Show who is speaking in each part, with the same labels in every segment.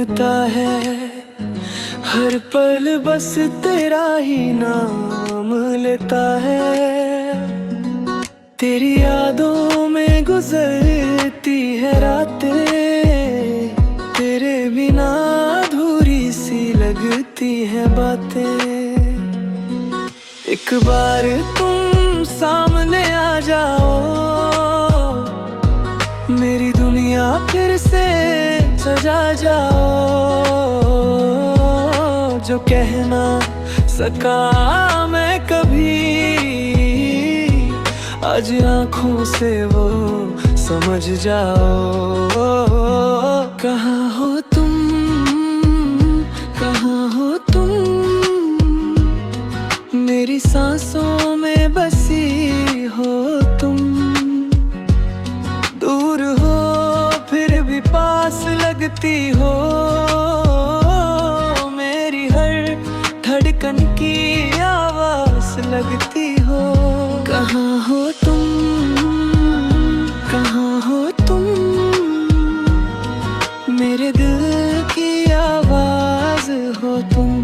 Speaker 1: ढूंढता है हर पल बस तेरा ही नाम लेता है। तेरी यादों में गुजरती है रातें, तेरे बिना अधूरी सी लगती है बातें। एक बार तुम सामने आ जाओ, मेरी दुनिया फिर से सजा जाओ। जो कह ना सका मैं कभी, आज आँखों से वो समझ जाओ। कहाँ हो तुम, कहाँ हो तुम, मेरी सांसों में बसी हो तुम। दूर हो फिर भी पास लगती हो, मेरी हर धड़कन की आवाज लगती हो। कहाँ हो तुम, कहाँ हो तुम, मेरे दिल की आवाज हो तुम।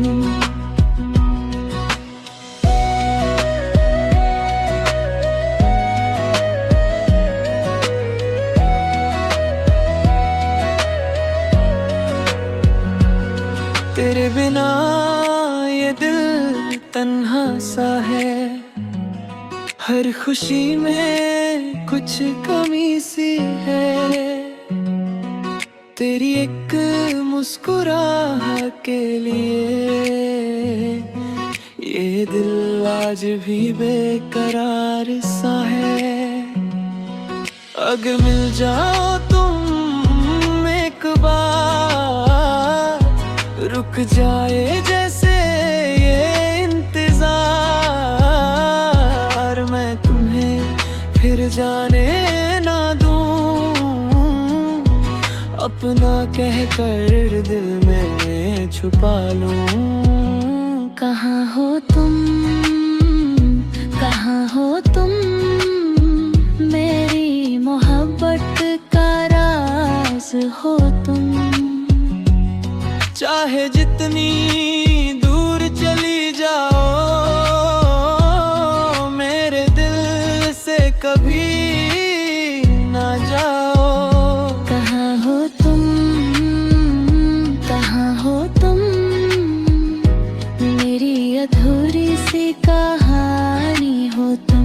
Speaker 1: तेरे बिना ये दिल तन्हा सा है, हर खुशी में कुछ कमी सी है। तेरी एक मुस्कुराहट के लिए ये दिल आज भी बेकरार सा है। अगर मिल जाओ तुम एक बार, रुक जाए जैसे ये इंतजार। मैं तुम्हें फिर जाने ना दूं, अपना कहकर दिल में छुपा लूं। कहाँ हो तुम, कहाँ हो तुम, मेरी मोहब्बत का राज हो तुम। चाहे जितनी दूर चली जाओ, मेरे दिल से कभी ना जाओ। कहाँ हो तुम, कहाँ हो तुम, मेरी अधूरी सी कहानी हो तुम।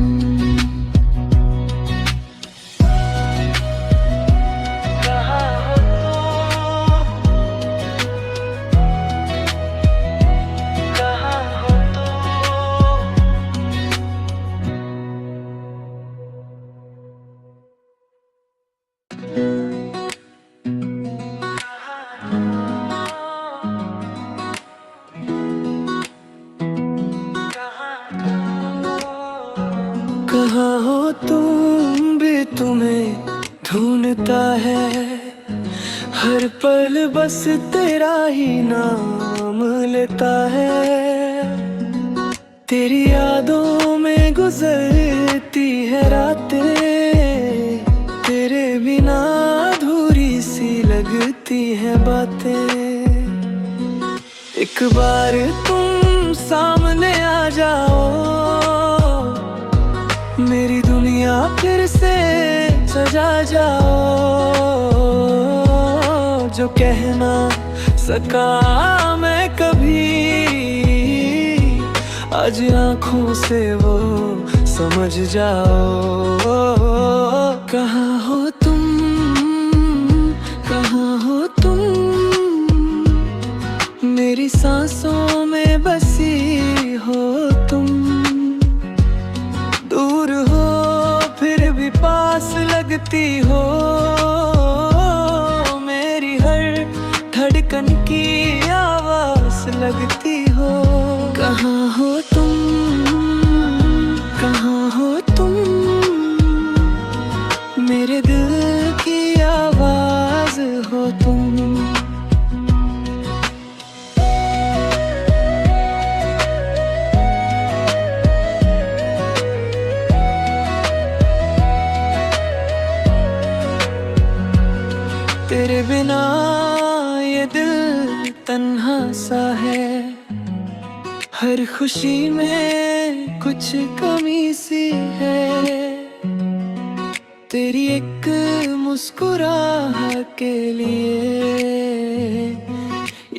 Speaker 1: कहाँ हो तुम भी तुम्हें ढूंढता है हर पल बस तेरा ही नाम लेता है। तेरी यादों में गुजरती है रातें, तेरे बिना अधूरी सी लगती है बातें। एक बार तुम सामने आ जाओ, मेरी दुनिया फिर से सजा जाओ। जो कह ना सका मैं कभी, आज आँखों से वो समझ जाओ। कहाँ हो तुम, कहाँ हो तुम, मेरी सांसों में बसी हो तुम। दूर हो फिर भी पास लगती हो, मेरी हर धड़कन की आवाज लगती हो। कहाँ हो तुम, कहाँ हो तुम, मेरे दिल की आवाज हो तुम। तेरे बिना ये दिल तन्हा सा है, हर खुशी में कुछ कमी सी है। तेरी एक मुस्कुराहट के लिए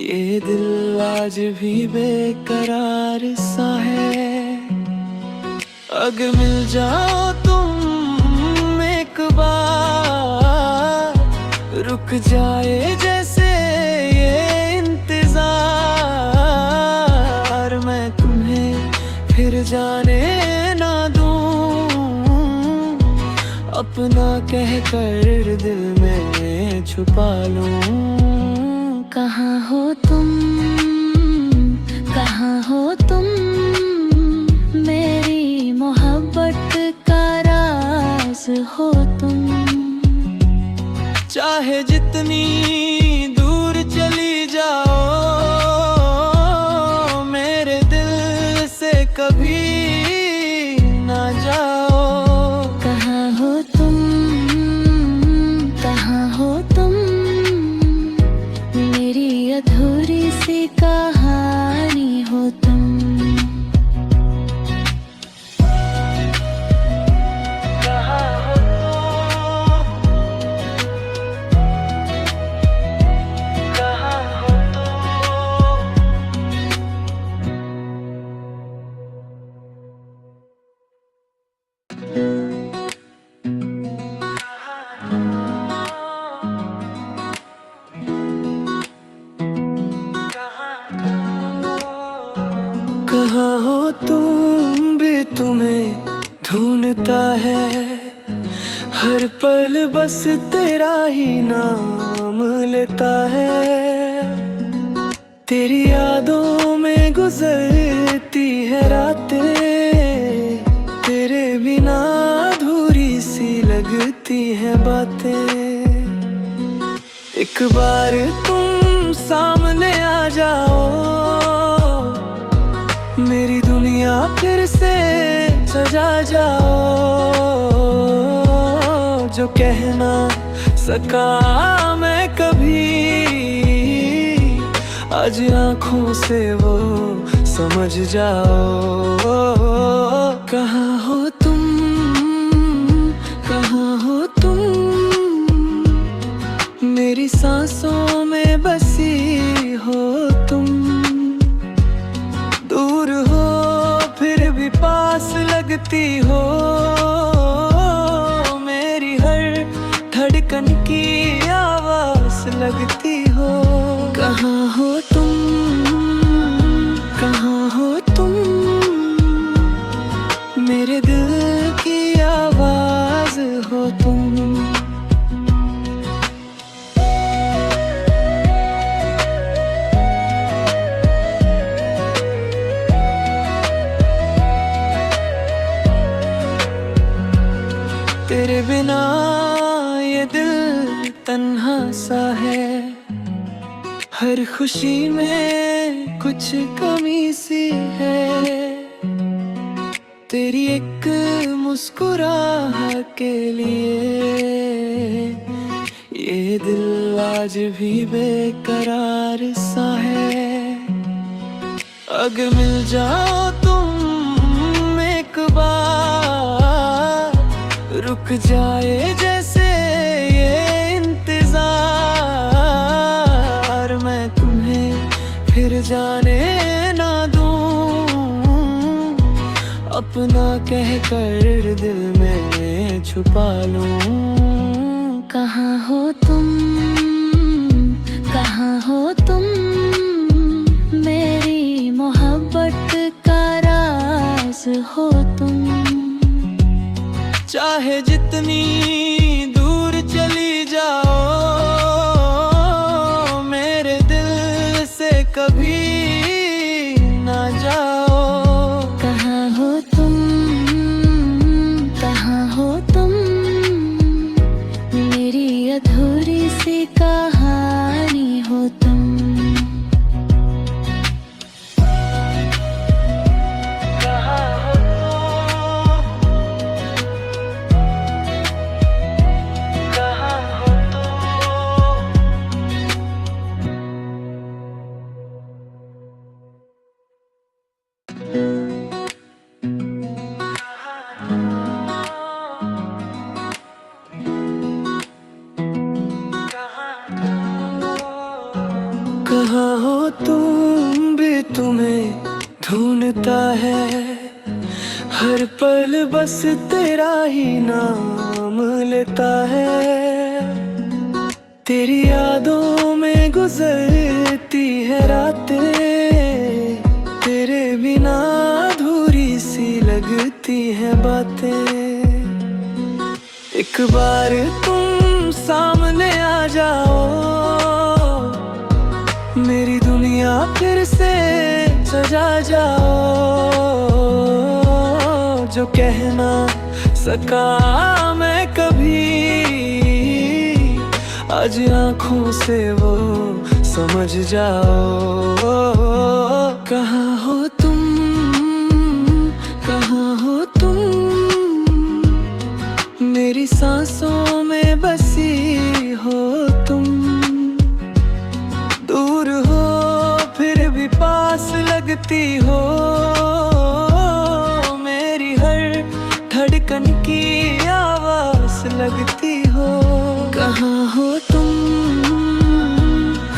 Speaker 1: ये दिल आज भी बेकरार सा है। अगर मिल जाओ तुम एक बार, रुक जाए जैसे ये इंतजार। मैं तुम्हें फिर जाने ना दूं, अपना कहकर दिल में छुपा लूं।
Speaker 2: कहाँ हो तुम, कहाँ हो तुम, मेरी मोहब्बत का राज हो तुम।
Speaker 1: चाहे जितनी दूर चली जाओ, मेरे दिल से कभी ना जाओ।
Speaker 2: कहाँ हो तुम, कहाँ हो तुम, मेरी अधूरी सी कहानी हो तुम।
Speaker 1: कहाँ हो तुम भी तुम्हें ढूंढता है, हर पल बस तेरा ही नाम लेता है। तेरी यादों में गुजरती है रातें, तेरे बिना अधूरी सी लगती है बातें। एक बार तुम सामने आ जाओ, मेरी दुनिया फिर से सजा जाओ। जो कहना सका मैं कभी, आज आँखों से वो समझ जाओ। कहाँ हो तुम, कहाँ हो तुम, मेरी सांसों में बसी हो तुम। दूर हो फिर भी पास लगती हो, मेरी हर धड़कन की आवाज लगती हो। कहाँ हो तुम, कहाँ हो तुम, मेरे दिल की आवाज हो तुम। तेरे बिना ये दिल तन्हा सा है, हर खुशी में कुछ कमी सी है। तेरी एक मुस्कुराहट के लिए ये दिल आज भी बेकरार सा है। अगर मिल जाओ तुम एक बार, रुक जाए जैसे ये इंतजार। मैं तुम्हें फिर जाने ना दूं, अपना कहकर दिल में छुपा लूं।
Speaker 2: कहाँ हो तुम, कहाँ हो तुम, मेरी मोहब्बत का राज हो तुम।
Speaker 1: चाहे जितनी दूर चली जाओ, मेरे दिल से कभी ना जाओ।
Speaker 2: कहाँ हो तुम, कहाँ हो तुम, मेरी अधूरी सी कहानी हो तुम।
Speaker 1: कहाँ हो तुम भी तुम्हें ढूंढता है, हर पल बस तेरा ही नाम लेता है। तेरी यादों में गुजरती है रातें, तेरे बिना अधूरी सी लगती है बातें। एक बार तुम सामने आ जाओ, मेरी दुनिया फिर से सजा जाओ। जो कहना सका मैं कभी, आज आँखों से वो समझ जाओ। कहाँ हो तुम, कहाँ हो तुम, मेरी सांसों में बसी हो तुम। दूर हो फिर भी पास लगती हो, मेरी हर धड़कन की आवाज लगती हो। कहाँ हो तुम,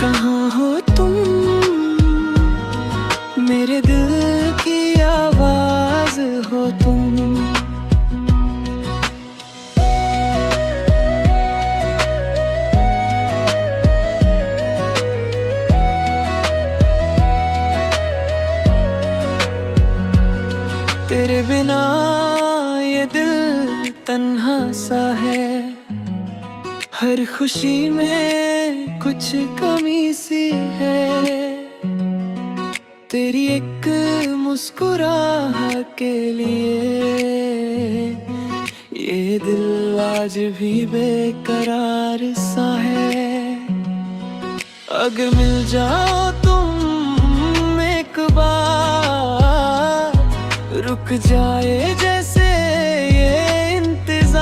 Speaker 1: कहाँ हो तुम, मेरे दिल की आवाज हो तुम। तेरे बिना ये दिल तन्हा सा है, हर खुशी में कुछ कमी सी है। तेरी एक मुस्कुराहट के लिए ये दिल आज भी बेकरार सा है। अगर मिल जाओ तुम एक बार, रुक जाए जैसे ये इंतजार।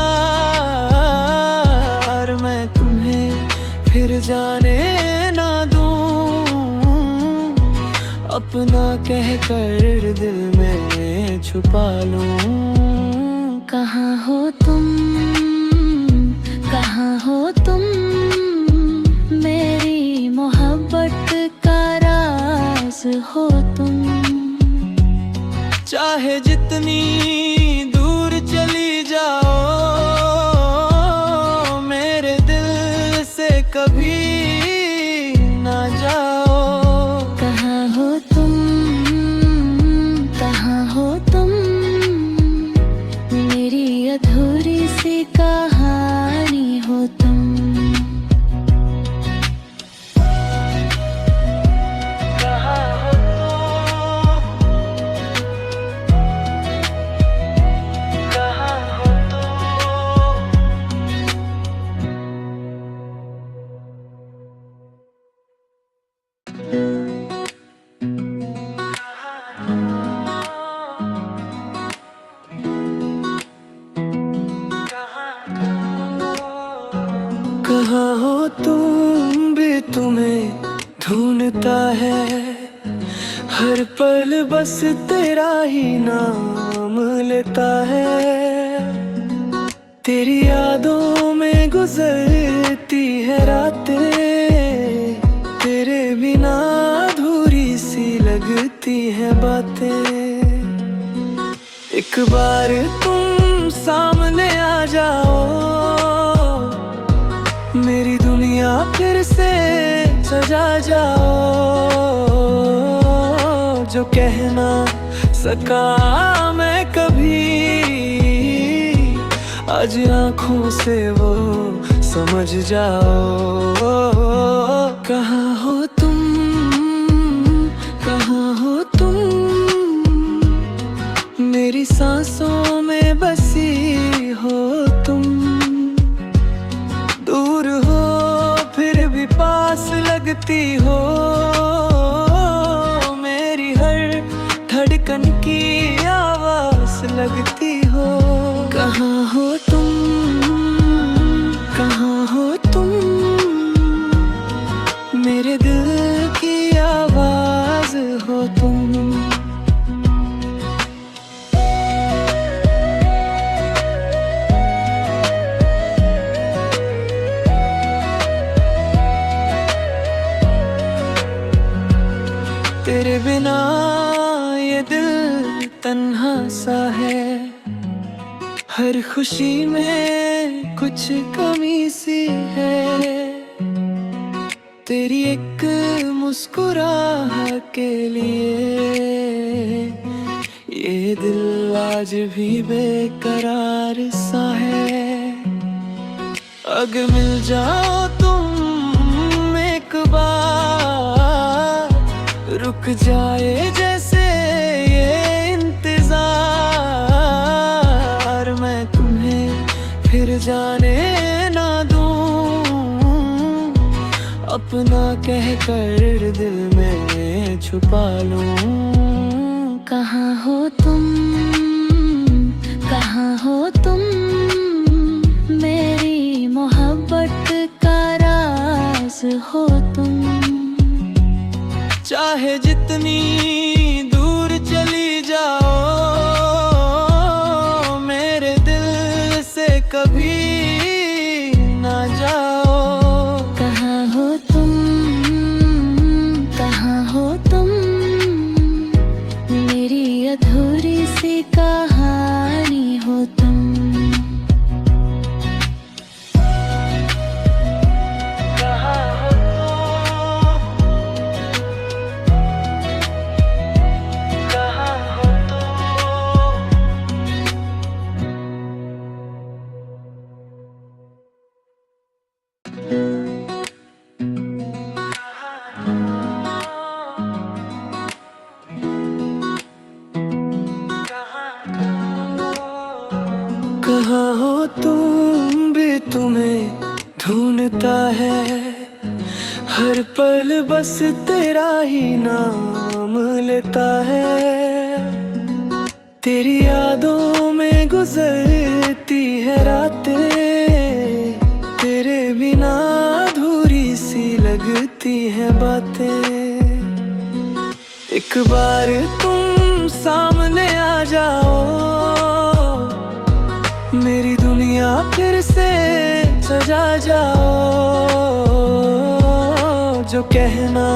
Speaker 1: मैं तुम्हें फिर जाने ना दूं, अपना कहकर दिल में छुपा लूं।
Speaker 2: कहाँ हो तुम, कहाँ हो तुम, मेरी मोहब्बत का राज हो तुम।
Speaker 1: चाहे जितनी दूर चली जाओ, मेरे दिल से कभी ना जाओ।
Speaker 2: कहाँ हो तुम, कहाँ हो तुम, मेरी अधूरी सी कहानी हो तुम।
Speaker 1: कहाँ हो तुम भी तुम्हें ढूंढता है, हर पल बस तेरा ही नाम लेता है। तेरी यादों में गुजरती है रातें, तेरे बिना अधूरी सी लगती है बातें। एक बार तुम सामने आ जाओ, मेरी दुनिया फिर से सजा जाओ। जो कहना सका मैं कभी, आज आँखों से वो समझ जाओ। कहाँ हो तुम, कहाँ हो तुम, मेरी सांसों में बसी हो तुम। दूर हो फिर भी पास लगती हो, मेरी हर धड़कन की आवाज लगती हो। कहाँ हो तुम, कहाँ हो तुम, मेरे दिल की आवाज हो तुम। तेरे बिना ये दिल तन्हा सा है, हर खुशी में कुछ कमी सी है। तेरी एक मुस्कुराहट के लिए ये दिल आज भी बेकरार सा है। अगर मिल जाओ तुम एक बार, रुक जाए जैसे ये इंतजार, मैं तुम्हें फिर जाने ना दूं, अपना कहकर दिल में छुपा लूं।
Speaker 2: कहाँ हो तुम, कहाँ हो तुम, मेरी मोहब्बत का राज हो तुम।
Speaker 1: चाहे जितनी दूर चली जाओ, मेरे दिल से कभी ना जाओ।
Speaker 2: कहाँ हो तुम, कहाँ हो तुम, मेरी अधूरी सी कहानी हो तुम।
Speaker 1: कहाँ हो कहाँ हो तुम भी तुम्हें ढूंढता है, हर पल बस तेरा ही नाम लेता है। तेरी यादों में गुजरती है रातें, तेरे बिना अधूरी सी लगती है बातें। एक बार तुम सामने आ जाओ, मेरी दुनिया फिर से सजा जाओ। जो कह ना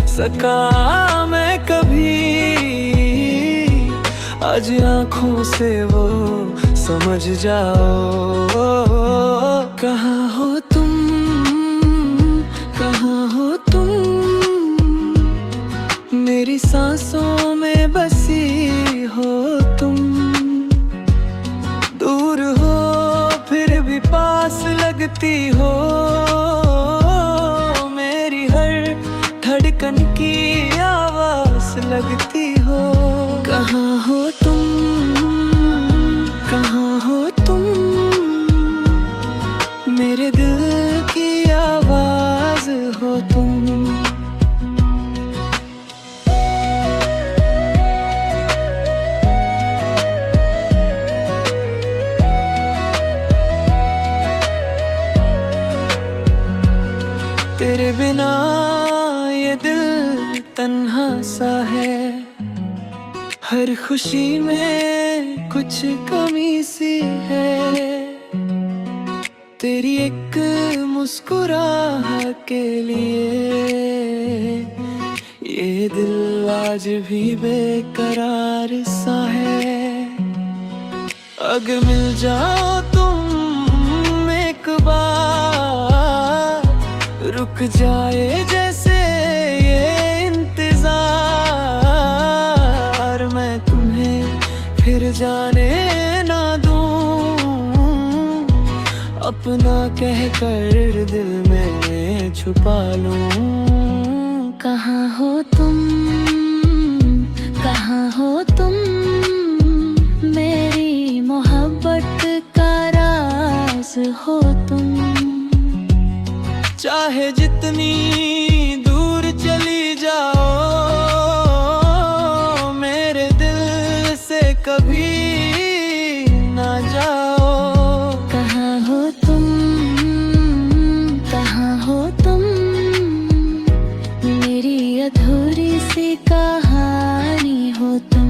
Speaker 1: सका मैं कभी, आज आँखों से वो समझ जाओ। कहाँ हो तुम, कहाँ हो तुम, मेरी सांसों में बसी हो तुम। दूर हो फिर भी पास लगती हो, मेरी हर धड़कन की आवाज लगती हो। कहाँ हो तुम, कहाँ हो तुम, मेरे दिल की आवाज हो तुम। तेरे बिना ये दिल तन्हा सा है, हर खुशी में कुछ कमी सी है। तेरी एक मुस्कुराहट के लिए ये दिल आज भी बेकरार सा है। अगर मिल जाओ तुम एक बार, रुक जाए जैसे ये इंतजार, मैं तुम्हें फिर जाने ना दूं, अपना कहकर दिल में छुपा लूं।
Speaker 2: कहाँ हो तुम, कहाँ हो तुम, मेरी मोहब्बत का राज हो तुम।
Speaker 1: चाहे जितनी दूर चली जाओ, मेरे दिल से कभी ना जाओ।
Speaker 2: कहाँ हो तुम, कहाँ हो तुम, मेरी अधूरी सी कहानी हो तुम।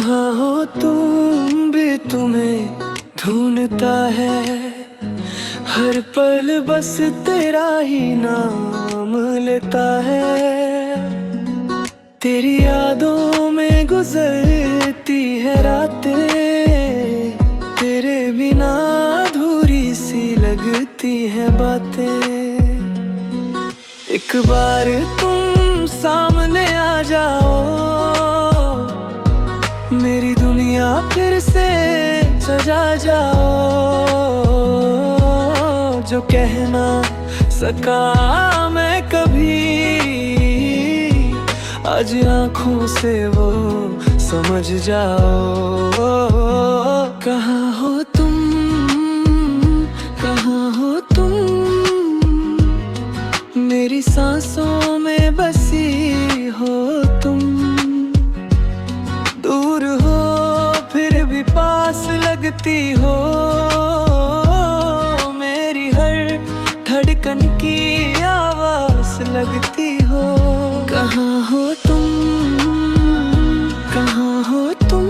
Speaker 1: कहाँ हो तुम भी तुम्हें ढूंढता है, हर पल बस तेरा ही नाम लेता है। तेरी यादों में गुजरती है रातें, तेरे बिना अधूरी सी लगती है बातें। एक बार तुम सामने आ जाओ, मेरी दुनिया फिर से सजा जाओ। जो कहना सका मैं कभी, आज आँखों से वो समझ जाओ। कहाँ हो तुम, कहाँ हो तुम, मेरी सांसों में बसी हो तुम। दूर हो फिर भी पास लगती हो, मेरी हर धड़कन की आवाज लगती हो। कहाँ हो तुम, कहाँ हो तुम,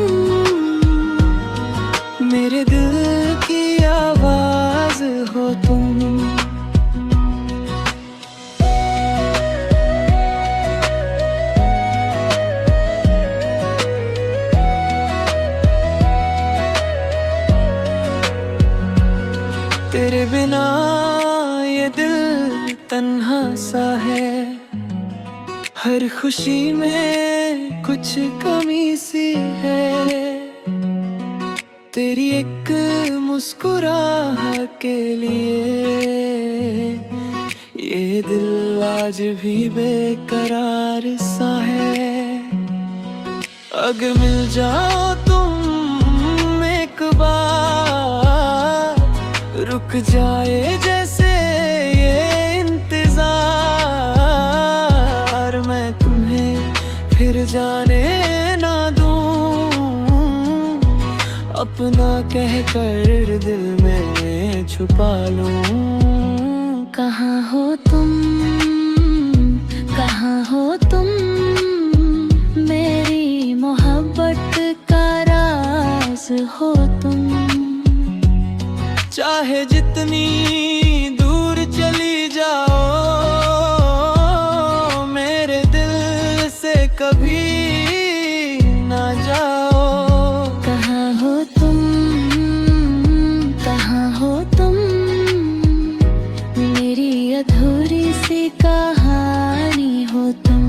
Speaker 1: मेरे दिल की आवाज हो तुम। तेरे बिना ये दिल तन्हा सा है, हर खुशी में कुछ कमी सी है। तेरी एक मुस्कुराहट के लिए ये दिल आज भी बेकरार सा है। अगर मिल जाओ तुम एक बार, रुक जाए जैसे ये इंतजार। मैं तुम्हें फिर जाने ना दूं, अपना कहकर दिल में छुपा लूं।
Speaker 2: कहाँ हो तुम, कहाँ हो तुम, मेरी मोहब्बत का राज हो तुम।
Speaker 1: चाहे जितनी दूर चली जाओ, मेरे दिल से कभी ना जाओ।
Speaker 2: कहाँ हो तुम, कहाँ हो तुम, मेरी अधूरी सी कहानी हो तुम।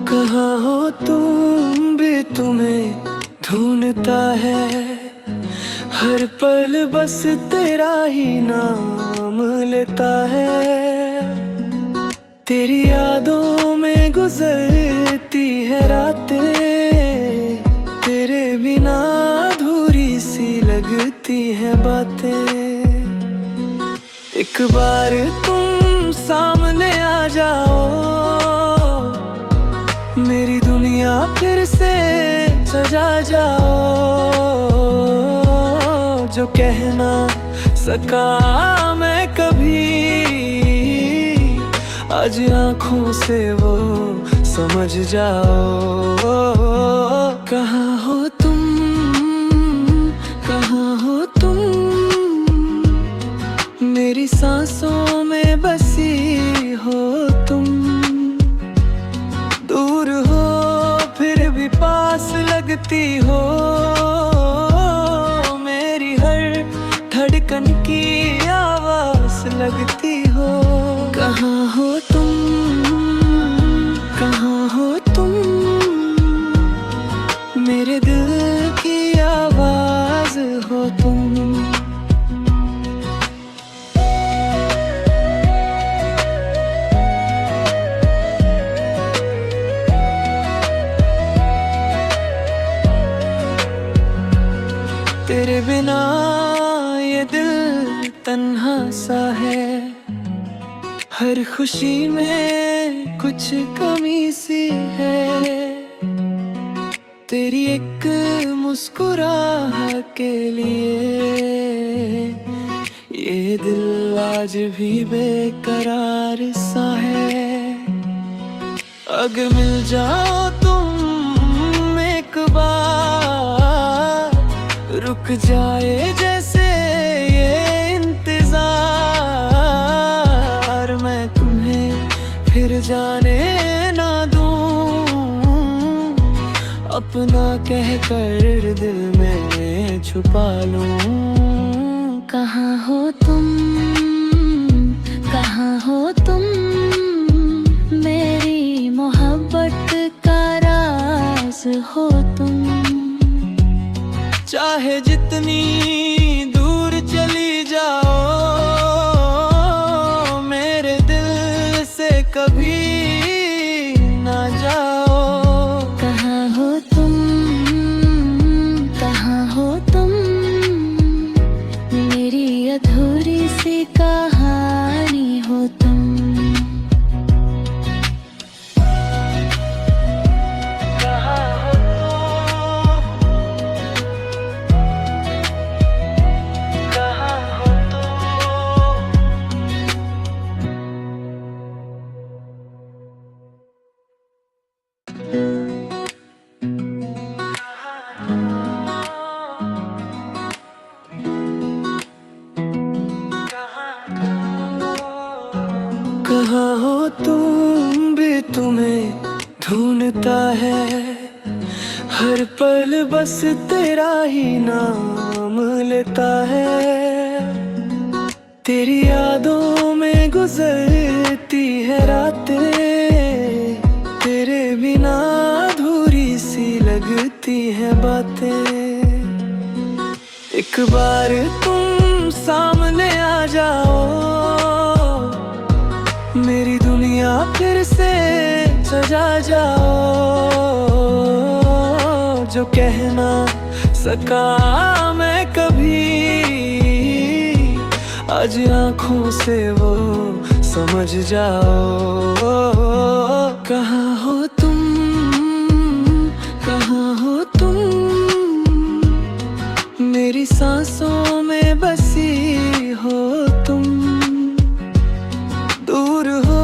Speaker 1: कहाँ हो तुम भी तुम्हें ढूंढता है, हर पल बस तेरा ही नाम लेता है। तेरी यादों में गुजरती है रातें, तेरे बिना अधूरी सी लगती है बातें। एक बार तुम सामने आ जाओ, मेरी दुनिया फिर से सजा जाओ। जो कहना सका मैं कभी, आज आँखों से वो समझ जाओ। कहाँ हो तुम, कहाँ हो तुम, मेरी सांसों में बसी हो तुम। दूर हो फिर भी पास लगती हो, मेरी हर धड़कन की आवाज लगती हो। कहाँ हो तुम, कहाँ हो तुम, मेरे दिल की आवाज हो तुम। तेरे बिना ये दिल तन्हा सा है, हर खुशी में कुछ कमी सी है। तेरी एक मुस्कुराहट के लिए ये दिल आज भी बेकरार सा है। अगर मिल जाओ तुम एक बार, रुक जाए जैसे ये इंतजार। मैं तुम्हें फिर जाने ना दूं, अपना कहकर दिल में छुपा लूं।
Speaker 2: कहाँ हो तुम, कहाँ हो तुम, मेरी मोहब्बत का राज हो तुम।
Speaker 1: चाहे जितनी दूर चली जाओ, मेरे दिल से कभी ना जाओ।
Speaker 2: कहाँ हो तुम, कहाँ हो तुम, मेरी अधूरी सी कहानी हो तुम।
Speaker 1: कहाँ हो तुम भी तुम्हें ढूंढता है, हर पल बस तेरा ही नाम लेता है। तेरी यादों में गुजरती है रातें, तेरे बिना अधूरी सी लगती है बातें। एक बार तुम सामने आ जाओ, मेरी दुनिया फिर से सजा जाओ। जो कहना सका मैं कभी, आज आँखों से वो समझ जाओ। कहाँ हो तुम, कहाँ हो तुम, मेरी सांसों में बसी हो तुम। दूर हो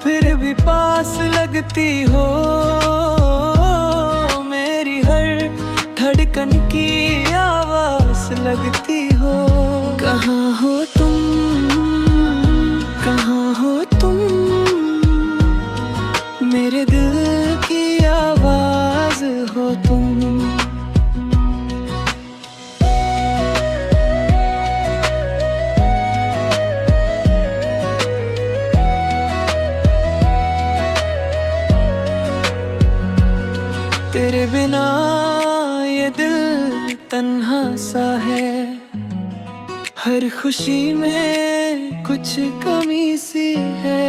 Speaker 1: फिर भी पास लगती हो, मेरी हर धड़कन की आवाज लगती हो। कहाँ हो तुम, कहाँ हो तुम, मेरे दिल की आवाज हो तुम। तेरे बिना ये दिल तन्हा सा है, हर खुशी में कुछ कमी सी है।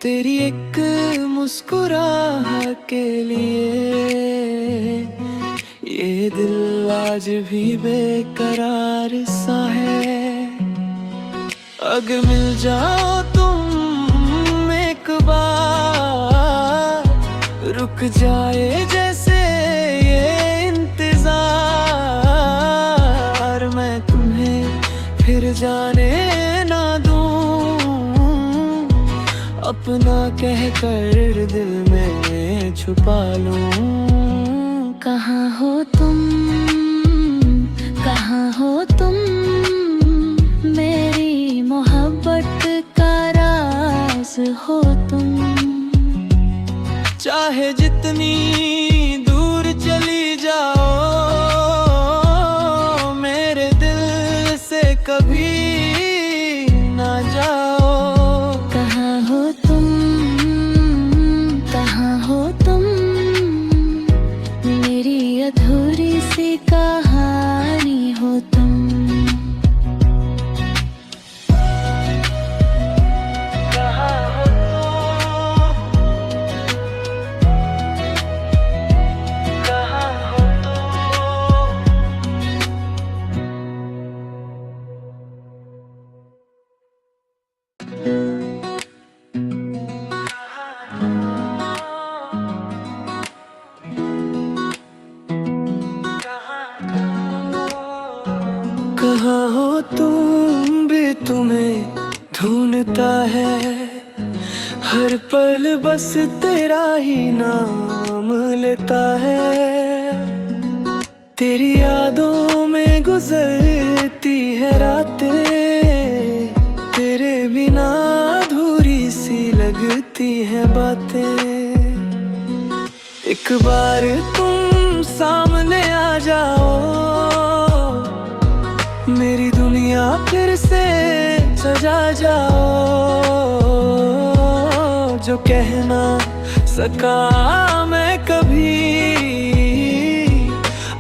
Speaker 1: तेरी एक मुस्कुराहट के लिए ये दिल आज भी बेकरार सा है। अगर मिल जाओ तुम एक बार, रुक जाए जैसे ये इंतजार। मैं तुम्हें फिर जाने ना दूं, अपना कहकर दिल में छुपा लूं।
Speaker 2: कहाँ हो तुम, कहाँ हो तुम, मेरी मोहब्बत का राज हो तुम।
Speaker 1: चाहे जितनी दूर चली जाओ, मेरे दिल से कभी ना जाओ।
Speaker 2: कहाँ हो तुम, कहाँ हो तुम, मेरी अधूरी सी कहानी हो तुम।
Speaker 1: कहाँ हो तुम भी तुम्हें ढूंढता है हर पल बस तेरा ही नाम लेता है। तेरी यादों में गुजरती है रातें, तेरे बिना अधूरी सी लगती है बातें। एक बार तुम सामने आ जाओ, मेरी दुनिया फिर से सजा जाओ। जो कहना सका मैं कभी,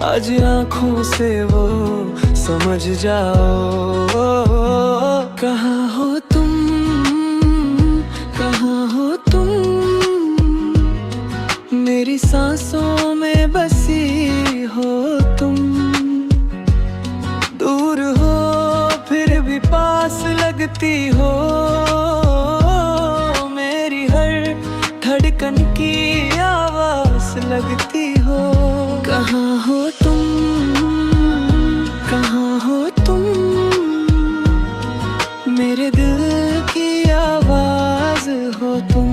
Speaker 1: आज आँखों से वो समझ जाओ। कहाँ हो तुम, कहाँ हो तुम, मेरी सांसों में बसी हो तुम। दूर हो फिर भी पास लगती हो, मेरी हर धड़कन की आवाज लगती हो। कहाँ हो तुम, कहाँ हो तुम, मेरे दिल की आवाज हो तुम।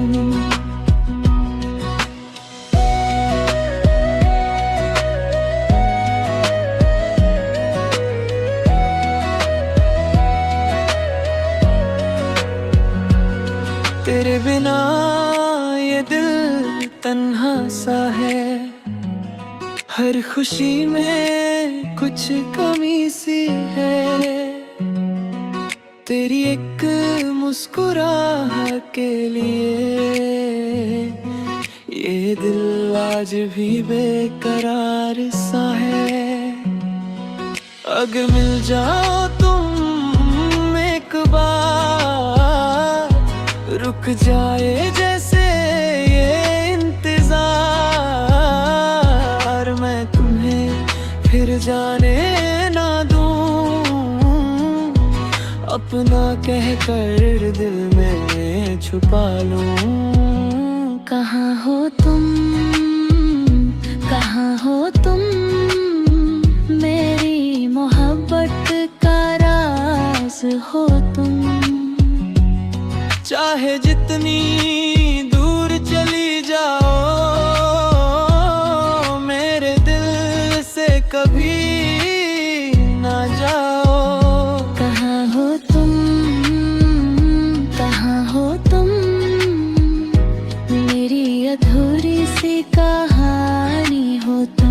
Speaker 1: तेरे बिना ये दिल तन्हा सा है, हर खुशी में कुछ कमी सी है। तेरी एक मुस्कुराहट के लिए ये दिल आज भी बेकरार सा है। अगर मिल जाओ तुम एक बार, रुक जाए जैसे ये इंतजार। मैं तुम्हें फिर जाने ना दूं, अपना कहकर दिल में छुपा लूं।
Speaker 2: कहाँ हो तुम, कहाँ हो तुम, मेरी मोहब्बत का राज हो तुम।
Speaker 1: चाहे जितनी दूर चली जाओ, मेरे दिल से कभी ना जाओ।
Speaker 2: कहाँ हो तुम, कहाँ हो तुम, मेरी अधूरी सी कहानी हो तुम।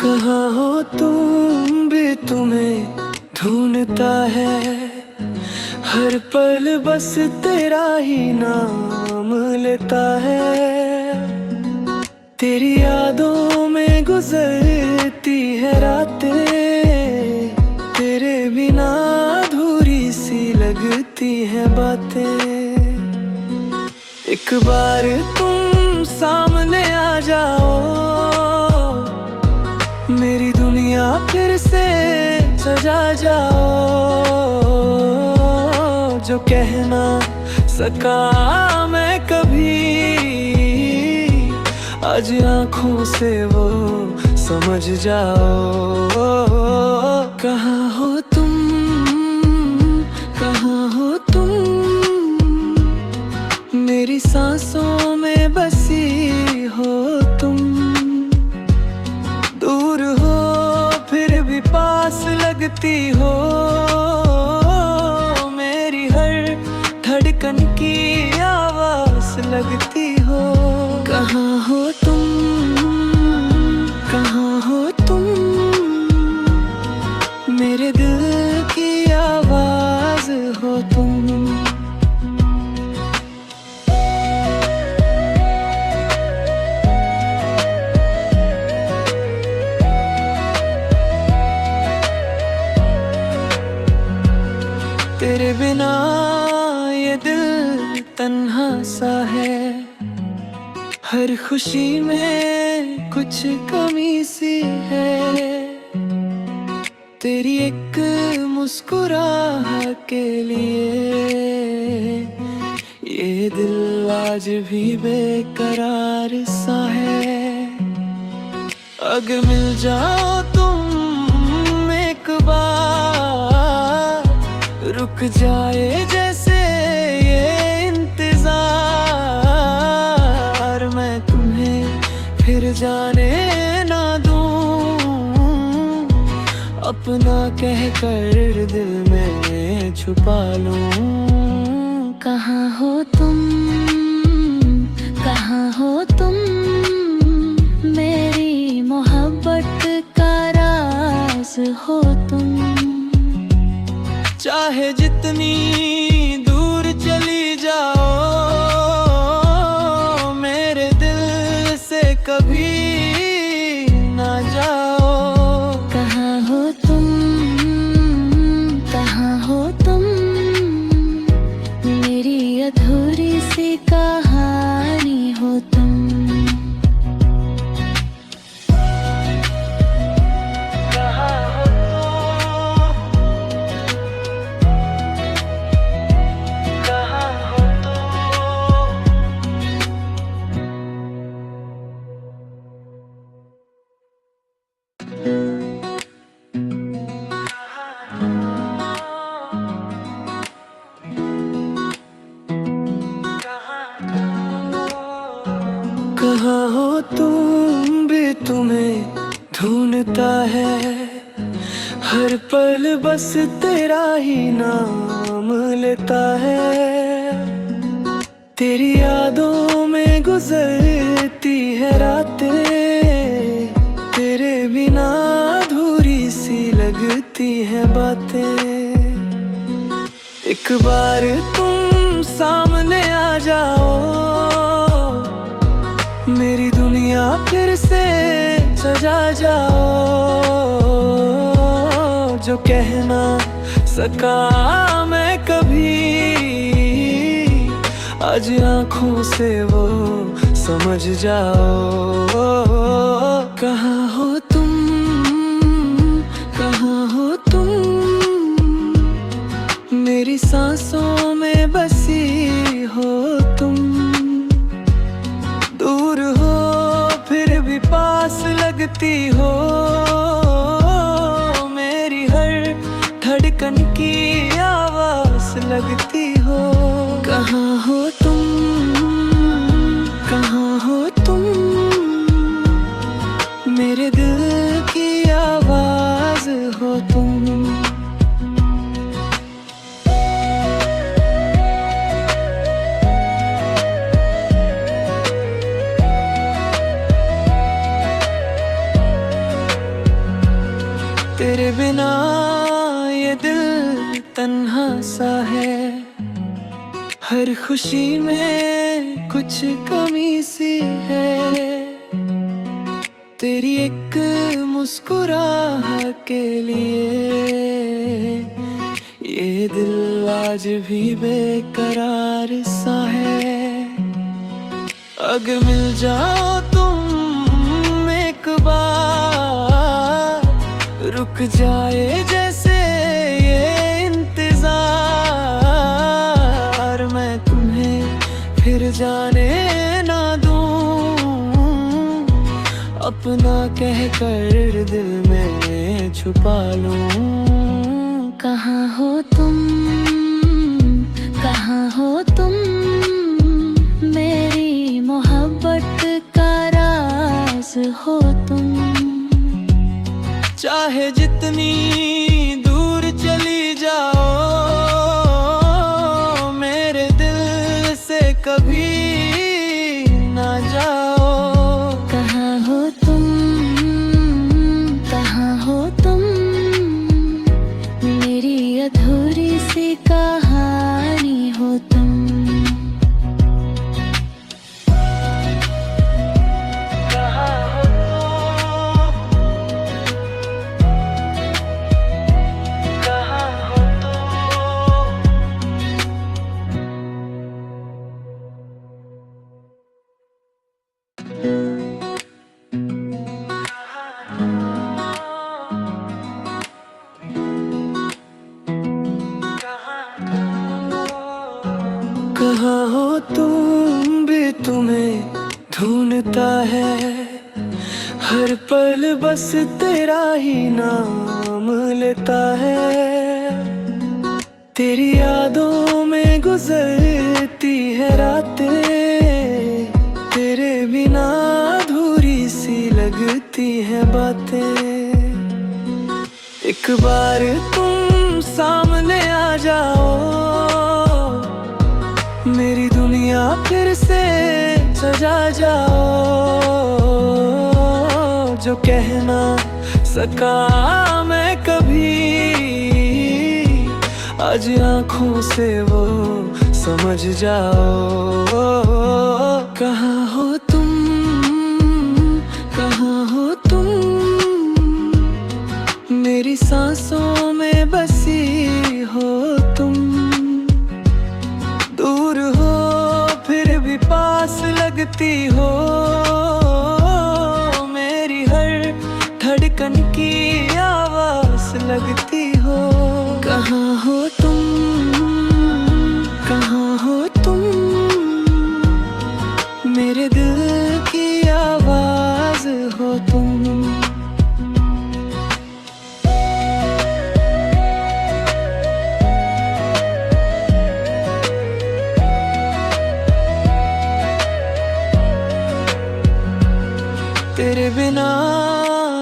Speaker 1: कहाँ हो तुम भी तुम्हें ढूंढता है हर पल बस तेरा ही नाम लेता है। तेरी यादों में गुजरती है रातें, तेरे बिना अधूरी सी लगती है बातें। एक बार तुम सामने आ जाओ, मेरी दुनिया फिर से सजा जाओ। जो कहना सका मैं कभी, आज आँखों से वो समझ जाओ। कहाँ हो तुम, कहाँ हो तुम, मेरी सांसों में बसी हो तुम। दूर हो फिर भी पास लगती हो, मेरी हर धड़कन की आवाज लगती हो। कहाँ हो तुम, कहाँ हो तुम, मेरे दिल की आवाज हो तुम। हर खुशी में कुछ कमी सी है, तेरी एक मुस्कुराहट के लिए ये दिल आज भी बेकरार सा है। अगर मिल जाओ तुम एक बार, रुक जाए जैसे ये इंतजार, मैं तुम्हें फिर जाने ना दूं, अपना कहकर दिल में छुपा लूं।
Speaker 2: कहाँ हो तुम, कहाँ हो तुम, मेरी मोहब्बत का राज हो तुम।
Speaker 1: चाहे जितनी दूर चली जाओ, मेरे दिल से कभी ना जाओ।
Speaker 2: कहाँ हो तुम, कहाँ हो तुम, मेरी अधूरी सी कहानी हो तुम।
Speaker 1: कहाँ हो कहाँ हो कहाँ हो तुम भी तुम्हें ढूंढता है, हर पल बस तेरा ही नाम लेता है। तेरी यादों में गुजरती है रातें, तेरे बिना अधूरी सी लगती है बातें। एक बार तुम सामने आ जाओ, मेरी दुनिया फिर से सजा जाओ। जो कहना सका मैं कभी, आज आँखों से वो समझ जाओ। कहाँ हो तुम, कहाँ हो तुम, मेरी सांसों में बसी हो तुम। दूर हो फिर भी पास लगती हो, मेरी हर धड़कन की आवाज लगती हो। कहाँ हो तुम, कहाँ हो तुम, मेरे दिल की आवाज हो तुम। तेरे बिना ये दिल तन्हा सा है, हर खुशी में कुछ कमी सी है, तेरी एक मुस्कुराहट के लिए ये दिल आज भी बेकरार सा है। अगर मिल जाओ तुम एक बार, रुक जाए जैसे ये इंतजार, मैं तुम्हें फिर जाने ना दूं, अपना कहकर दिल में छुपा लूं।
Speaker 2: कहाँ हो तुम, कहाँ हो तुम, मेरी मोहब्बत का राज हो तुम।
Speaker 1: चाहे जितनी दूर चली जाओ, मेरे दिल से कभी ना जाओ।
Speaker 2: कहाँ हो तुम, कहाँ हो तुम, मेरी अधूरी सी कहानी हो तुम।
Speaker 1: है, हर पल बस तेरा ही नाम लेता है। तेरी यादों में गुजरती है रातें, तेरे बिना अधूरी सी लगती है बातें। एक बार तुम सामने आ जाओ, मेरी दुनिया फिर से सजा जाओ। जो कहना सका मैं कभी, आज आँखों से वो समझ जाओ। कहाँ हो तुम, कहाँ हो तुम, मेरी सांसों में बसी हो तुम। दूर हो फिर भी पास लगती हो, मेरी हर धड़कन की आवाज लगती हो। कहाँ हो तुम, कहाँ हो तुम, मेरे दिल की आवाज हो तुम। तेरे बिना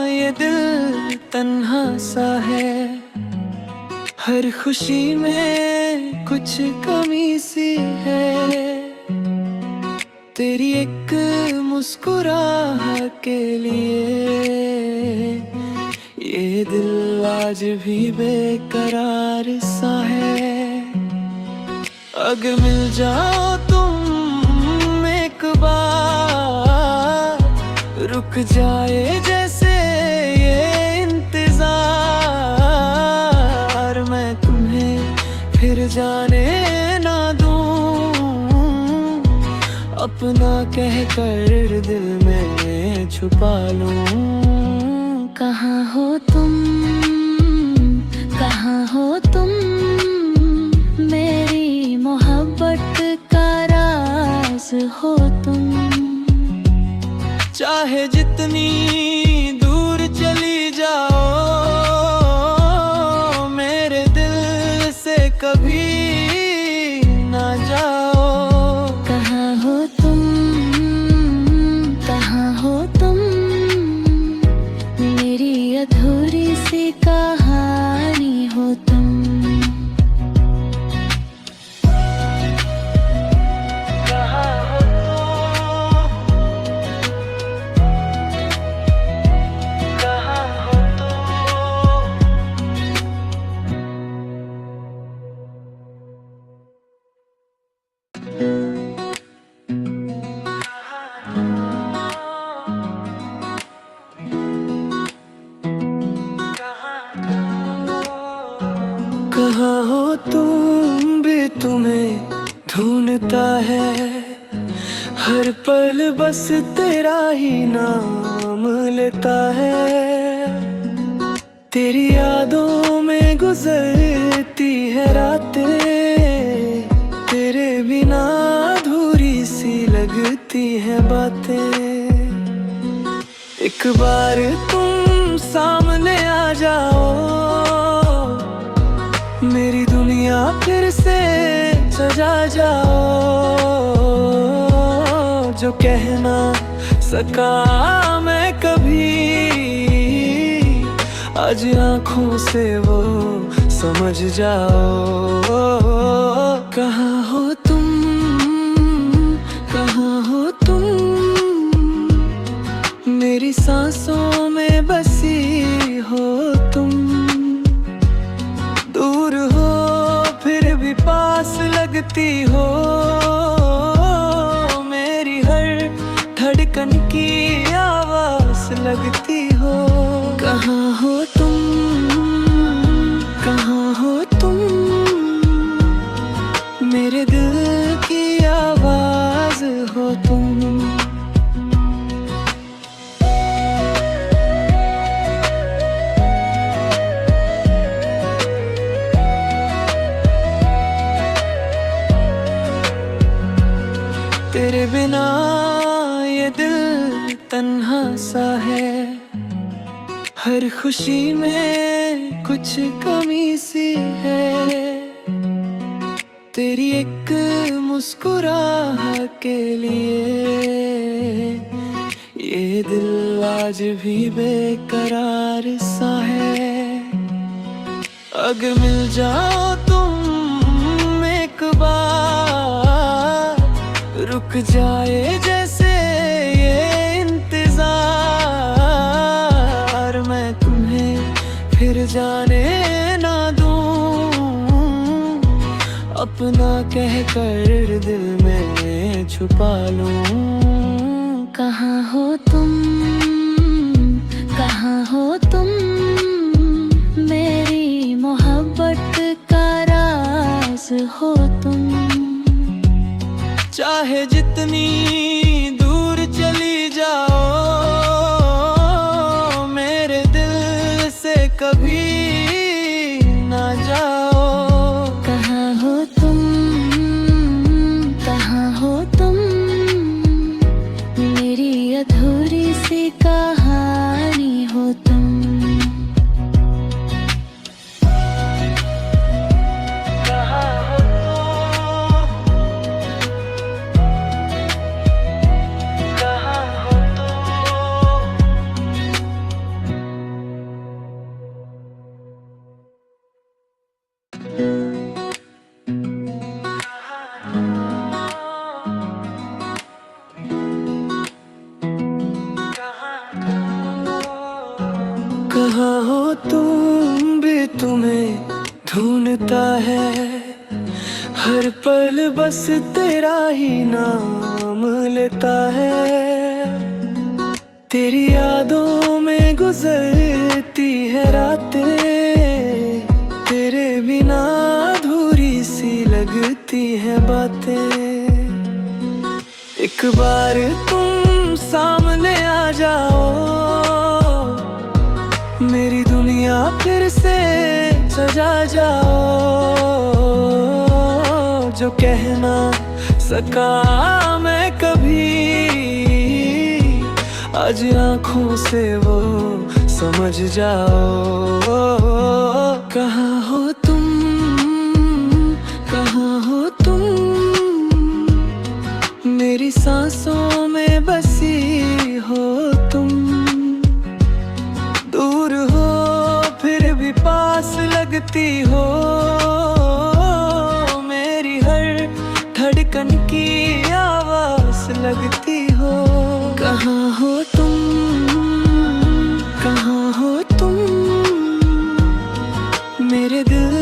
Speaker 1: ये दिल तन्हा सा है, हर खुशी में कुछ कमी सी है। तेरी एक मुस्कुराहट के लिए ये दिल आज भी बेकरार सा है। अगर मिल जाओ तुम एक बार, रुक जाए जैसे ये इंतजार। मैं तुम्हें फिर जाने ना दूं, अपना कहकर दिल में छुपा लूं।
Speaker 2: कहाँ हो तुम, कहाँ हो तुम, मेरी मोहब्बत का राज हो तुम।
Speaker 1: चाहे जितनी दूर चली जाओ, मेरे दिल से कभी ना जाओ।
Speaker 2: कहाँ हो तुम, कहाँ हो तुम, मेरी अधूरी सी कहानी हो तुम।
Speaker 1: कहाँ हो तुम भी तुम्हें ढूंढता है, हर पल बस तेरा ही नाम लेता है। तेरी यादों में गुजरती है रातें, तेरे बिना अधूरी सी लगती है बातें। एक बार तुम सामने आ जाओ, मेरी दुनिया फिर से सजा जाओ। जो कहना सका मैं कभी, आज आँखों से वो समझ जाओ। कहाँ हो तुम, कहाँ हो तुम, मेरी सांसों में बसी हो तुम। दूर हो फिर भी पास लगती हो, मेरी हर धड़कन की आवाज लगती हो। कहाँ हो तुम, कहाँ हो तुम, मेरे दिल की आवाज हो तुम। तन्हा सा है, हर खुशी में कुछ कमी सी है। तेरी एक मुस्कुराहट के लिए ये दिल आज भी बेकरार सा है। अगर मिल जाओ तुम एक बार, रुक जाए जैसे ये इंतजार। मैं तुम्हें फिर जाने ना दूं, अपना कहकर दिल में छुपा लूं।
Speaker 2: कहाँ हो तुम, कहाँ हो तुम, मेरी मोहब्बत का राज हो तुम।
Speaker 1: चाहे जितनी दूर चली जाओ, मेरे दिल से कभी ना जाओ।
Speaker 2: कहाँ हो तुम, कहाँ हो तुम, मेरी अधूरी सी कहानी हो तुम।
Speaker 1: कहाँ हो तुम भी तुम्हें ढूंढता है, हर पल बस तेरा ही नाम लेता है। तेरी यादों में गुजरती है रातें, तेरे बिना अधूरी सी लगती है बातें। एक बार तुम सामने आ जाओ, मेरी दुनिया फिर से सजा जाओ। जो कहना सका मैं कभी, आज आँखों से वो समझ जाओ। कहाँ हो तुम, कहाँ हो तुम, मेरी सांसों में बसी हो तुम। दूर हो फिर भी पास लगती हो, मेरी हर धड़कन की आवाज लगती हो। कहाँ हो तुम, कहाँ हो तुम, मेरे दिल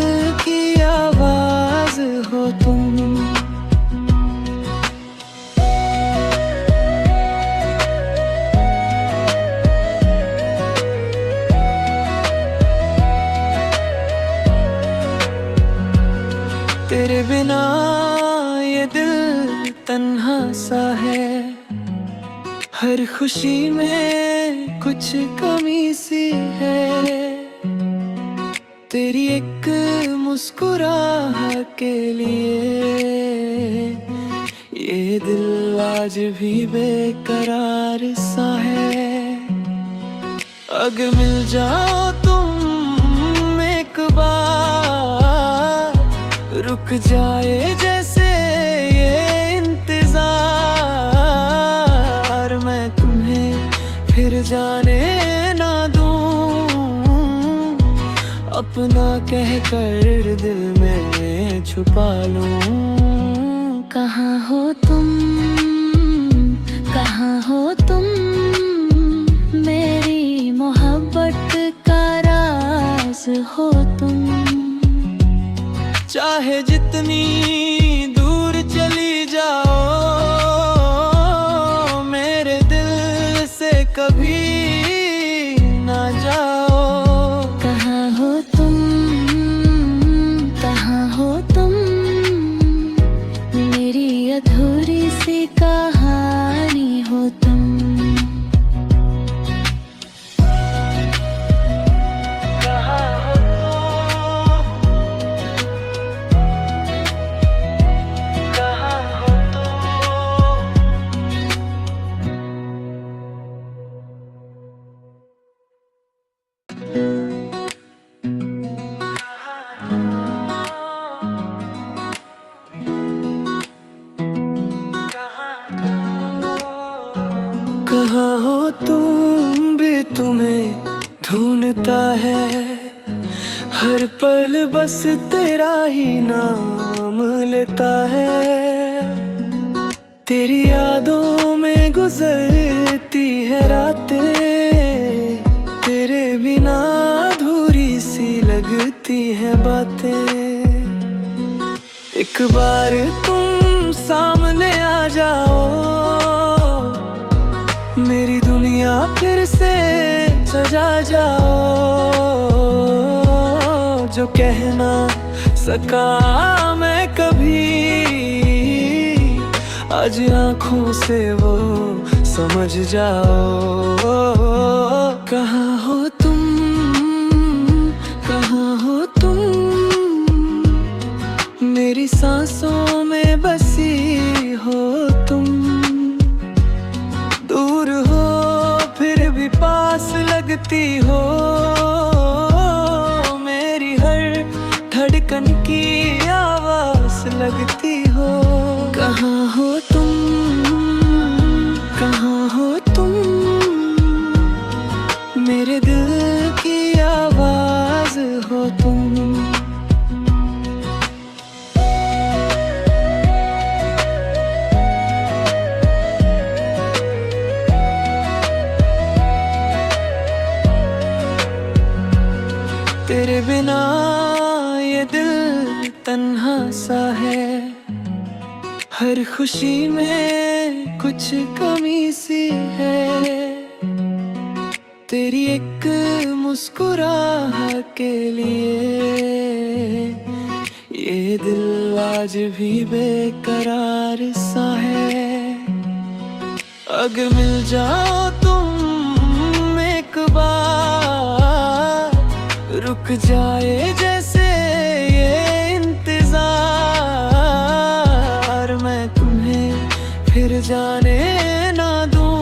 Speaker 1: की आवाज हो तुम। तेरे बिना ये दिल तन्हा सा है, हर खुशी में कुछ कमी सी है। तेरी एक मुस्कुराहट के लिए ये दिल आज भी बेकरार सा है। अगर मिल जाओ तुम एक बार, रुक जाए जैसे ये इंतजार। मैं तुम्हें फिर जाने ना दूं, अपना कहकर दिल में छुपा लूं।
Speaker 2: कहाँ हो तुम, कहाँ हो तुम, मेरी मोहब्बत का राज हो तुम।
Speaker 1: चाहे जितनी दूर चली जाओ, मेरे दिल से कभी ना जाओ।
Speaker 2: कहाँ हो तुम, कहाँ हो तुम, मेरी अधूरी सी कहानी हो तुम।
Speaker 1: तुम भी तुम्हें ढूंढता है, हर पल बस तेरा ही नाम लेता है। तेरी यादों में गुजरती है रातें, तेरे बिना अधूरी सी लगती है बातें। एक बार तुम सामने आ जाओ, मेरी दुनिया फिर से सजा जाओ। जो कहना सका मैं कभी, आज आँखों से वो समझ जाओ। कहाँ हो तुम, कहाँ हो तुम, मेरी सांसों में बसी हो तुम। दूर हो फिर भी पास लगती हो, मेरी हर धड़कन की आवाज लगती हो। कहाँ हो तुम, कहाँ हो तुम, मेरे दिल की आवाज हो तुम। तेरे बिना ये दिल तन्हा सा है, हर खुशी में कुछ कमी सी है। तेरी एक मुस्कुराहट के लिए ये दिल आज भी बेकरार सा है। अगर मिल जाओ तुम एक बार, रुक जाए जैसे ये इंतजार। मैं तुम्हें फिर जाने ना दूं,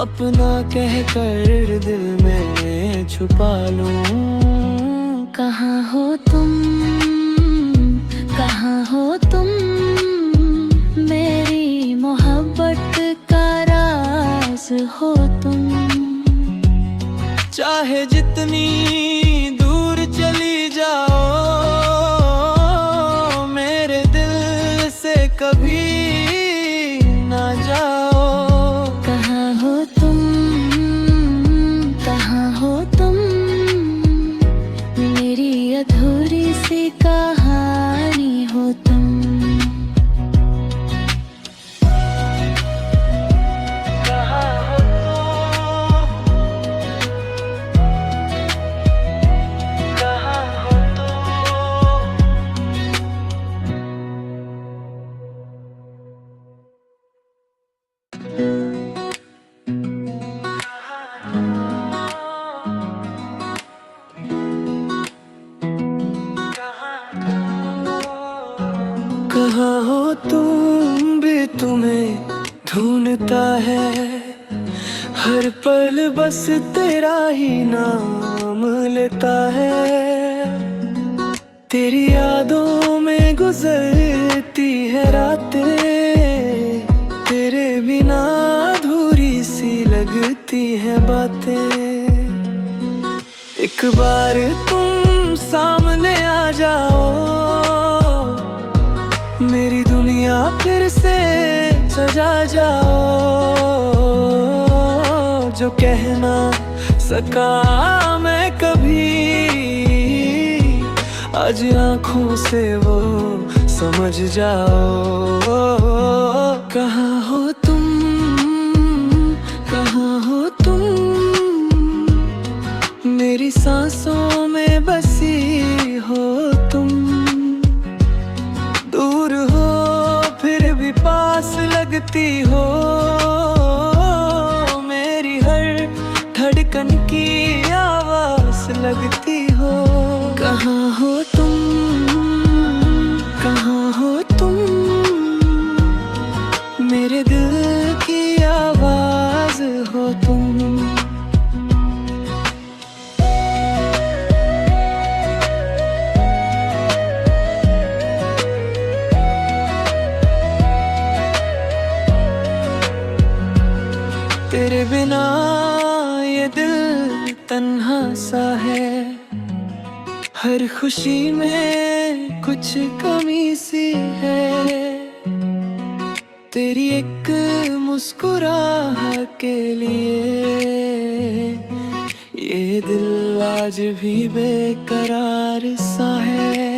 Speaker 1: अपना कहकर दिल में छुपा लूं।
Speaker 2: कहाँ हो तुम, कहाँ हो तुम, मेरी मोहब्बत का राज हो तुम।
Speaker 1: चाहे जितनी दूर चली जाओ, मेरे दिल से कभी ना जाओ।
Speaker 2: कहाँ हो तुम, कहाँ हो तुम, मेरी अधूरी सी कहानी हो तुम।
Speaker 1: कहाँ हो तुम भी तुम्हें ढूंढता है, हर पल बस तेरा ही नाम लेता है। तेरी यादों में गुजरती है रातें, तेरे बिना अधूरी सी लगती है बातें। एक बार तुम सामने आ जाओ, मेरी दुनिया फिर से सजा जाओ। जो कहना सका मैं कभी, आज आँखों से वो समझ जाओ। कहाँ हो तुम, कहाँ हो तुम, मेरी सांसों में बसी हो तुम। दूर हो फिर भी पास लगती हो, मेरी हर धड़कन की आवाज लगती हो। कहाँ हो तुम, कहाँ हो तुम, मेरे दिल तेरे बिना ये दिल तन्हा सा है, हर खुशी में कुछ कमी सी है। तेरी एक मुस्कुराहट के लिए ये दिल आज भी बेकरार सा है।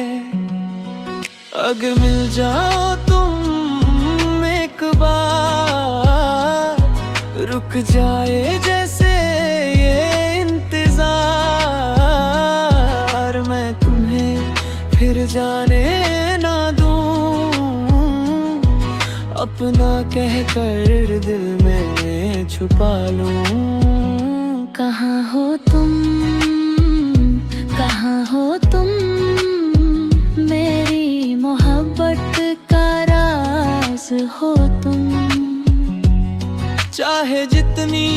Speaker 1: अगर मिल जाओ तुम एक बार, रुक जाए जैसे ये इंतजार, मैं तुम्हें फिर जाने ना दूं, अपना कहकर दिल में छुपा लूं।
Speaker 2: कहाँ हो तुम, कहाँ हो तुम, मेरी मोहब्बत का राज हो तुम।
Speaker 1: चाहे जितनी